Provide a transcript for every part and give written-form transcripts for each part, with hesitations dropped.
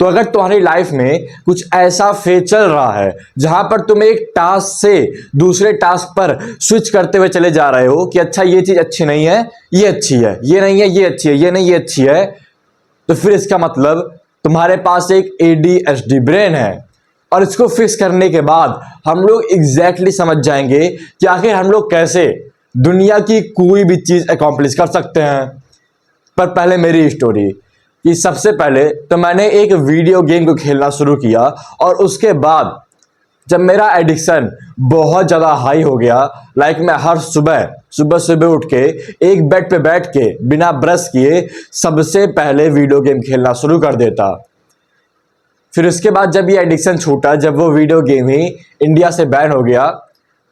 तो अगर तुम्हारी लाइफ में कुछ ऐसा फेज चल रहा है जहां पर तुम एक टास्क से दूसरे टास्क पर स्विच करते हुए चले जा रहे हो कि अच्छा ये चीज अच्छी नहीं है, ये अच्छी है, ये नहीं है, ये अच्छी है, ये नहीं, ये अच्छी है, तो फिर इसका मतलब तुम्हारे पास एक ADHD ब्रेन है। और इसको फिक्स करने के बाद हम लोग एग्जैक्टली समझ जाएंगे कि आखिर हम लोग कैसे दुनिया की कोई भी चीज अकॉम्प्लिश कर सकते हैं। पर पहले मेरी स्टोरी कि सबसे पहले तो मैंने एक वीडियो गेम को खेलना शुरू किया और उसके बाद जब मेरा एडिक्शन बहुत ज़्यादा हाई हो गया, लाइक मैं हर सुबह सुबह सुबह उठ के एक बेड पे बैठ के बिना ब्रश किए सबसे पहले वीडियो गेम खेलना शुरू कर देता। फिर उसके बाद जब ये एडिक्शन छूटा, जब वो वीडियो गेम ही इंडिया से बैन हो गया,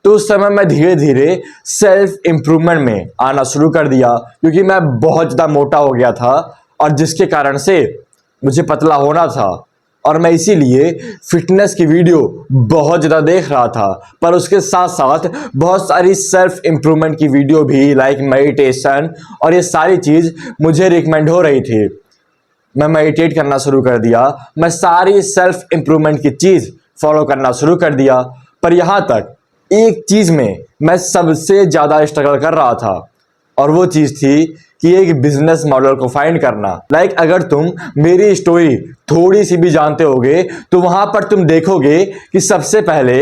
तो उस समय मैं धीरे धीरे सेल्फ इम्प्रूवमेंट में आना शुरू कर दिया, क्योंकि मैं बहुत ज़्यादा मोटा हो गया था और जिसके कारण से मुझे पतला होना था और मैं इसीलिए फिटनेस की वीडियो बहुत ज़्यादा देख रहा था। पर उसके साथ साथ बहुत सारी सेल्फ इम्प्रूवमेंट की वीडियो भी, लाइक मेडिटेशन और ये सारी चीज़ मुझे रिकमेंड हो रही थी। मैं मेडिटेट करना शुरू कर दिया, मैं सारी सेल्फ इम्प्रूवमेंट की चीज़ फॉलो करना शुरू कर दिया। पर यहाँ तक एक चीज़ में मैं सबसे ज़्यादा स्ट्रगल कर रहा था और वो चीज़ थी कि एक बिजनेस मॉडल को फाइंड करना। लाइक अगर तुम मेरी स्टोरी थोड़ी सी भी जानते होगे तो वहां पर तुम देखोगे कि सबसे पहले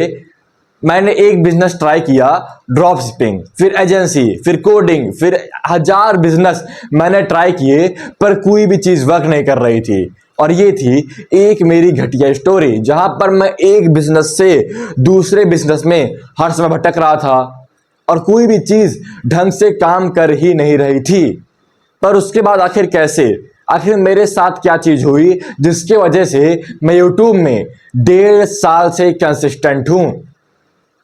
मैंने एक बिजनेस ट्राई किया, ड्रॉप शिपिंग, फिर एजेंसी, फिर कोडिंग, फिर 1000 बिजनेस मैंने ट्राई किए, पर कोई भी चीज़ वर्क नहीं कर रही थी। और ये थी एक मेरी घटिया स्टोरी जहां पर मैं एक बिजनेस से दूसरे बिजनेस में हर समय भटक रहा था और कोई भी चीज़ ढंग से काम कर ही नहीं रही थी। पर उसके बाद आखिर कैसे, आखिर मेरे साथ क्या चीज़ हुई जिसके वजह से मैं यूट्यूब में 1.5 साल से कंसिस्टेंट हूँ।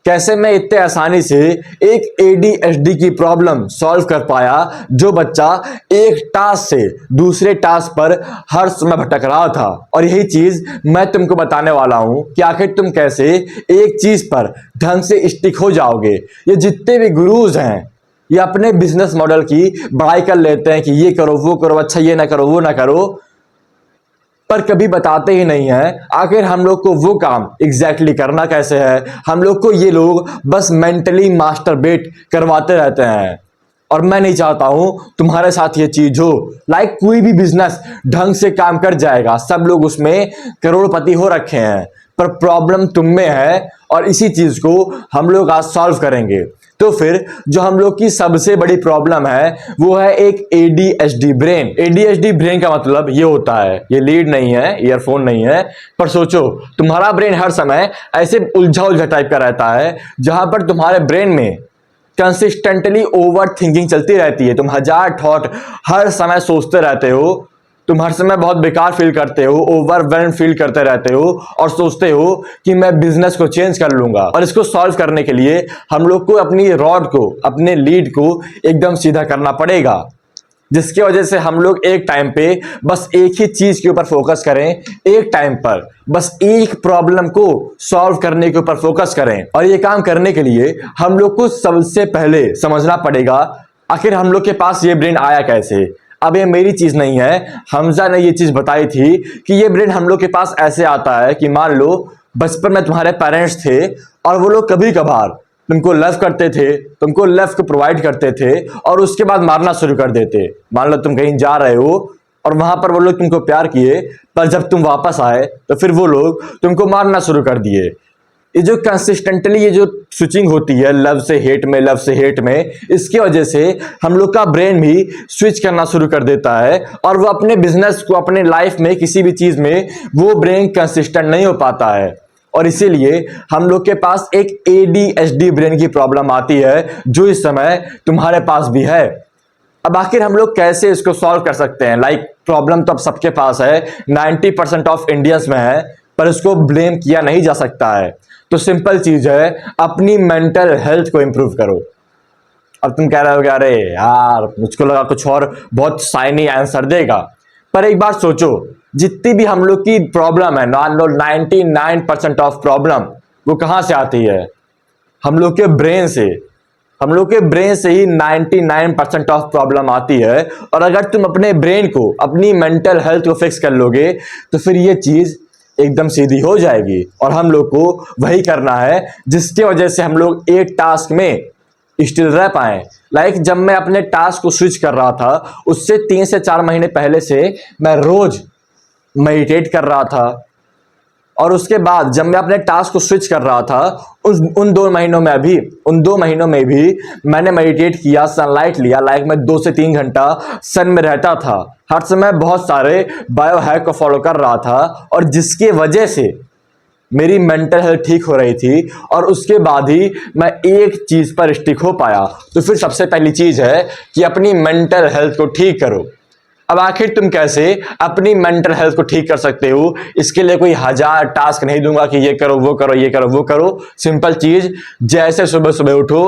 कैसे मैं इतने आसानी से एक ADHD की प्रॉब्लम सॉल्व कर पाया, जो बच्चा एक टास्क से दूसरे टास्क पर हर समय भटक रहा था। और यही चीज़ मैं तुमको बताने वाला हूँ कि आखिर तुम कैसे एक चीज़ पर ढंग से स्टिक हो जाओगे। ये जितने भी गुरुज हैं ये अपने बिजनेस मॉडल की बड़ाई कर लेते हैं कि ये करो, वो करो, अच्छा ये ना करो, वो ना करो, पर कभी बताते ही नहीं है आखिर हम लोग को वो काम एग्जैक्टली करना कैसे है। हम लोग को ये लोग बस मेंटली मास्टरबेट करवाते रहते हैं और मैं नहीं चाहता हूं तुम्हारे साथ ये चीज हो। लाइक कोई भी बिजनेस ढंग से काम कर जाएगा, सब लोग उसमें करोड़पति हो रखे हैं, पर प्रॉब्लम तुम में है और इसी चीज को हम लोग आज सॉल्व करेंगे। तो फिर जो हम लोग की सबसे बड़ी प्रॉब्लम है वो है एक ADHD ब्रेन। ADHD ब्रेन का मतलब ये होता है, ये लीड नहीं है, ईयरफोन नहीं है, पर सोचो तुम्हारा ब्रेन हर समय ऐसे उलझा उलझा टाइप का रहता है जहां पर तुम्हारे ब्रेन में कंसिस्टेंटली ओवर थिंकिंग चलती रहती है। तुम 1000 थॉट हर समय सोचते रहते हो, तुम हर समय बहुत बेकार फील करते हो, ओवरवेल्म फील करते रहते हो और सोचते हो कि मैं बिजनेस को चेंज कर लूंगा। और इसको सॉल्व करने के लिए हम लोग को अपनी रॉड को, अपने लीड को एकदम सीधा करना पड़ेगा, जिसकी वजह से हम लोग एक टाइम पे बस एक ही चीज के ऊपर फोकस करें, एक टाइम पर बस एक प्रॉब्लम को सॉल्व करने के ऊपर फोकस करें। और ये काम करने के लिए हम लोग को सबसे पहले समझना पड़ेगा आखिर हम लोग के पास ये ब्रेन आया कैसे। अब ये मेरी चीज नहीं है, हमजा ने ये चीज बताई थी कि ये ब्रेन हम लोग के पास ऐसे आता है कि मान लो बचपन में तुम्हारे पेरेंट्स थे और वो लोग कभी कभार तुमको लव करते थे, तुमको लव को प्रोवाइड करते थे और उसके बाद मारना शुरू कर देते। मान लो तुम कहीं जा रहे हो और वहां पर वो लोग तुमको प्यार किए, पर जब तुम वापस आए तो फिर वो लोग तुमको मारना शुरू कर दिए। ये जो कंसिस्टेंटली ये जो स्विचिंग होती है लव से हेट में, लव से हेट में, इसकी वजह से हम लोग का ब्रेन भी स्विच करना शुरू कर देता है और वो अपने बिजनेस को, अपने लाइफ में किसी भी चीज में वो ब्रेन कंसिस्टेंट नहीं हो पाता है। और इसीलिए हम लोग के पास एक ADHD ब्रेन की प्रॉब्लम आती है, जो इस समय तुम्हारे पास भी है। अब आखिर हम लोग कैसे इसको सॉल्व कर सकते हैं। लाइक प्रॉब्लम तो अब सबके पास है, 90% ऑफ इंडियंस में है, पर इसको ब्लेम किया नहीं जा सकता है। तो सिंपल चीज है, अपनी मेंटल हेल्थ को इंप्रूव करो। अब तुम कह रहे हो कि अरे यार मुझको लगा कुछ और बहुत शाइनी आंसर देगा, पर एक बार सोचो जितनी भी हम लोग की प्रॉब्लम है, 99% ऑफ प्रॉब्लम वो कहां से आती है, हम लोग के ब्रेन से। हम लोग के ब्रेन से ही 99% ऑफ प्रॉब्लम आती है। और अगर तुम अपने ब्रेन को, अपनी मेंटल हेल्थ को फिक्स कर लोगे तो फिर ये चीज एकदम सीधी हो जाएगी। और हम लोग को वही करना है जिसकी वजह से हम लोग एक टास्क में स्टिल रह पाए। लाइक जब मैं अपने टास्क को स्विच कर रहा था उससे 3 से 4 महीने पहले से मैं रोज मेडिटेट कर रहा था। और उसके बाद जब मैं अपने टास्क को स्विच कर रहा था उन 2 महीनों में भी मैंने मेडिटेट किया, सनलाइट लिया। लाइक मैं 2 से 3 घंटा सन में रहता था। हर समय बहुत सारे बायो हैक को फॉलो कर रहा था और जिसकी वजह से मेरी मेंटल हेल्थ ठीक हो रही थी। और उसके बाद ही मैं एक चीज पर स्टिक हो पाया। तो फिर सबसे पहली चीज है कि अपनी मेंटल हेल्थ को ठीक करो। अब आखिर तुम कैसे अपनी मेंटल हेल्थ को ठीक कर सकते हो, इसके लिए कोई 1000 टास्क नहीं दूंगा कि ये करो वो करो ये करो वो करो। सिंपल चीज, जैसे सुबह सुबह उठो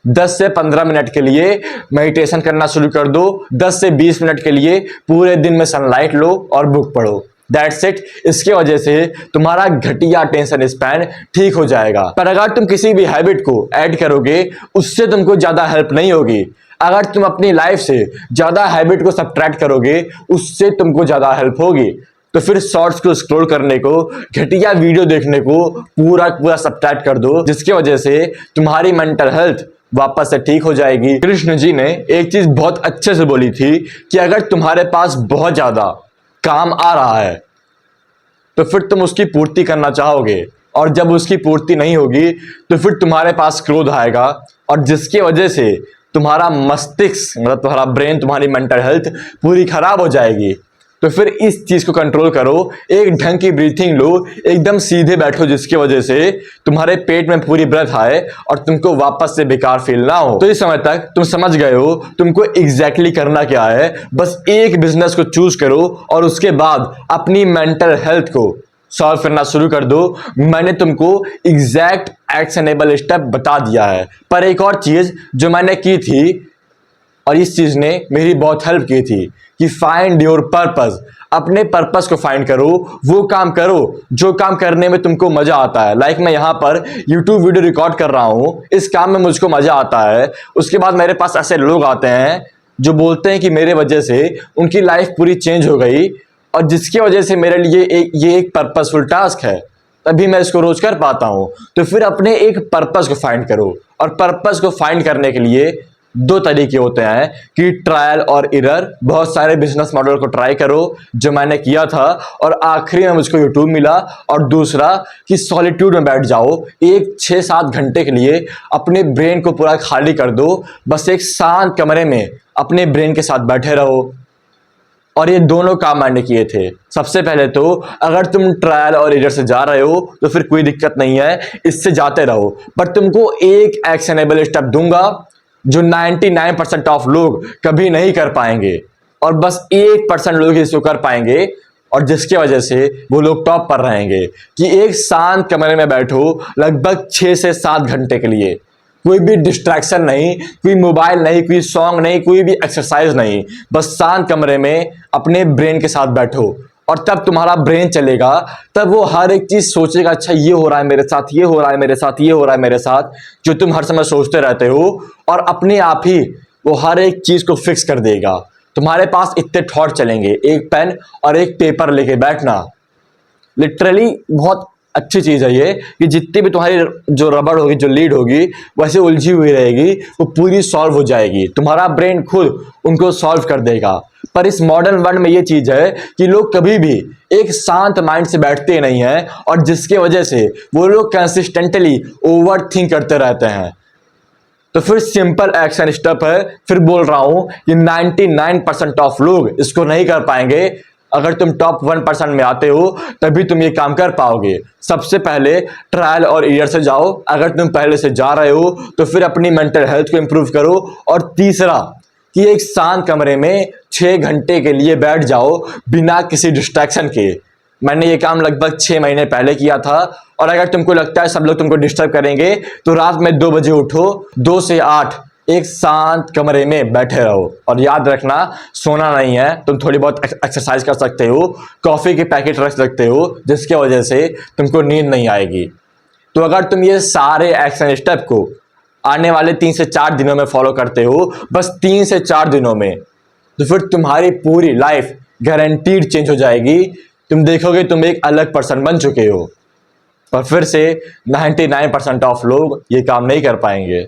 10 से 15 मिनट के लिए मेडिटेशन करना शुरू कर दो। 10 से 20 मिनट के लिए पूरे दिन में सनलाइट लो और बुक पढ़ो। That's it. इसके वजह से तुम्हारा घटिया टेंशन स्पैन ठीक हो जाएगा। पर अगर तुम किसी भी हैबिट को ऐड करोगे उससे तुमको ज्यादा हेल्प नहीं होगी। अगर तुम अपनी लाइफ से ज्यादा हैबिट को सब्ट्रैक्ट करोगे उससे तुमको ज्यादा हेल्प होगी। तो फिर शॉर्ट्स को स्क्रॉल करने को, घटिया वीडियो देखने को पूरा सब्ट्रैक्ट कर दो, जिसकी वजह से तुम्हारी मेंटल हेल्थ वापस से ठीक हो जाएगी। कृष्ण जी ने एक चीज बहुत अच्छे से बोली थी कि अगर तुम्हारे पास बहुत ज्यादा काम आ रहा है तो फिर तुम उसकी पूर्ति करना चाहोगे, और जब उसकी पूर्ति नहीं होगी तो फिर तुम्हारे पास क्रोध आएगा, और जिसकी वजह से तुम्हारा मस्तिष्क, मतलब तुम्हारा ब्रेन, तुम्हारी मेंटल हेल्थ पूरी खराब हो जाएगी। तो फिर इस चीज को कंट्रोल करो, एक ढंग की ब्रीथिंग लो, एकदम सीधे बैठो जिसकी वजह से तुम्हारे पेट में पूरी ब्रेथ आए और तुमको वापस से बेकार फील ना हो। तो इस समय तक तुम समझ गए हो तुमको एग्जैक्टली करना क्या है। बस एक बिजनेस को चूज करो और उसके बाद अपनी मेंटल हेल्थ को सॉल्व करना शुरू कर दो। मैंने तुमको एग्जैक्ट एक्शनेबल स्टेप बता दिया है। पर एक और चीज जो मैंने की थी और इस चीज ने मेरी बहुत हेल्प की थी कि फाइंड योर पर्पस। अपने पर्पस को फाइंड करो, वो काम करो जो काम करने में तुमको मजा आता है। लाइक मैं यहाँ पर YouTube वीडियो रिकॉर्ड कर रहा हूँ, इस काम में मुझको मजा आता है। उसके बाद मेरे पास ऐसे लोग आते हैं जो बोलते हैं कि मेरे वजह से उनकी लाइफ पूरी चेंज हो गई, और जिसकी वजह से मेरे लिए ये एक पर्पसफुल टास्क है, तभी मैं इसको रोज कर पाता हूँ। तो फिर अपने एक पर्पस को फाइंड करो, और पर्पस को फाइंड करने के लिए 2 तरीके होते हैं कि ट्रायल और एरर। बहुत सारे बिजनेस मॉडल को ट्राई करो जो मैंने किया था और आखिरी में मुझको यूट्यूब मिला। और दूसरा कि सॉलिट्यूड में बैठ जाओ, एक 6-7 घंटे के लिए अपने ब्रेन को पूरा खाली कर दो। बस एक शांत कमरे में अपने ब्रेन के साथ बैठे रहो। और ये दोनों काम मैंने किए थे। सबसे पहले तो अगर तुम ट्रायल और एरर से जा रहे हो तो फिर कोई दिक्कत नहीं है, इससे जाते रहो। पर तुमको एक एक्शनेबल स्टेप दूंगा जो 99% ऑफ लोग कभी नहीं कर पाएंगे, और बस 1% लोग इसको कर पाएंगे, और जिसकी वजह से वो लोग टॉप पर रहेंगे। कि एक शांत कमरे में बैठो लगभग 6 से 7 घंटे के लिए, कोई भी डिस्ट्रैक्शन नहीं, कोई मोबाइल नहीं, कोई सॉन्ग नहीं, कोई भी एक्सरसाइज नहीं। बस शांत कमरे में अपने ब्रेन के साथ बैठो, और तब तुम्हारा ब्रेन चलेगा, तब वो हर एक चीज सोचेगा, अच्छा ये हो रहा है मेरे साथ, ये हो रहा है मेरे साथ, ये हो रहा है मेरे साथ, जो तुम हर समय सोचते रहते हो। और अपने आप ही वो हर एक चीज को फिक्स कर देगा। तुम्हारे पास इतने थॉट चलेंगे, एक पेन और एक पेपर लेके बैठना। लिटरली बहुत अच्छी चीज है ये, कि जितनी भी तुम्हारी जो रबड़ होगी, जो लीड होगी, वैसे उलझी हुई रहेगी, वो पूरी सॉल्व हो जाएगी। तुम्हारा ब्रेन खुद उनको सॉल्व कर देगा। पर इस मॉडर्न वर्ल्ड में ये चीज है कि लोग कभी भी एक शांत माइंड से बैठते नहीं हैं, और जिसके वजह से वो लोग कंसिस्टेंटली ओवर थिंक करते रहते हैं। तो फिर सिंपल एक्शन स्टेप है, फिर बोल रहा हूं कि 99% ऑफ लोग इसको नहीं कर पाएंगे। अगर तुम टॉप 1% में आते हो तभी तुम ये काम कर पाओगे। सबसे पहले ट्रायल और एरर से जाओ। अगर तुम पहले से जा रहे हो तो फिर अपनी मेंटल हेल्थ को इंप्रूव करो। और तीसरा कि एक शांत कमरे में 6 घंटे के लिए बैठ जाओ बिना किसी डिस्ट्रैक्शन के। मैंने ये काम लगभग 6 महीने पहले किया था। और अगर तुमको लगता है सब लोग तुमको डिस्टर्ब करेंगे तो रात में 2 बजे उठो, 2 से 8 एक शांत कमरे में बैठे रहो। और याद रखना, सोना नहीं है, तुम थोड़ी बहुत एक्सरसाइज कर सकते हो, कॉफी के पैकेट रख सकते हो, जिसके वजह से तुमको नींद नहीं आएगी। तो अगर तुम ये सारे एक्शन स्टेप को आने वाले 3 से 4 दिनों में फॉलो करते हो, बस 3 से 4 दिनों में, तो फिर तुम्हारी पूरी लाइफ गारंटीड चेंज हो जाएगी। तुम देखोगे तुम एक अलग पर्सन बन चुके हो। पर फिर से 99% ऑफ लोग ये काम नहीं कर पाएंगे।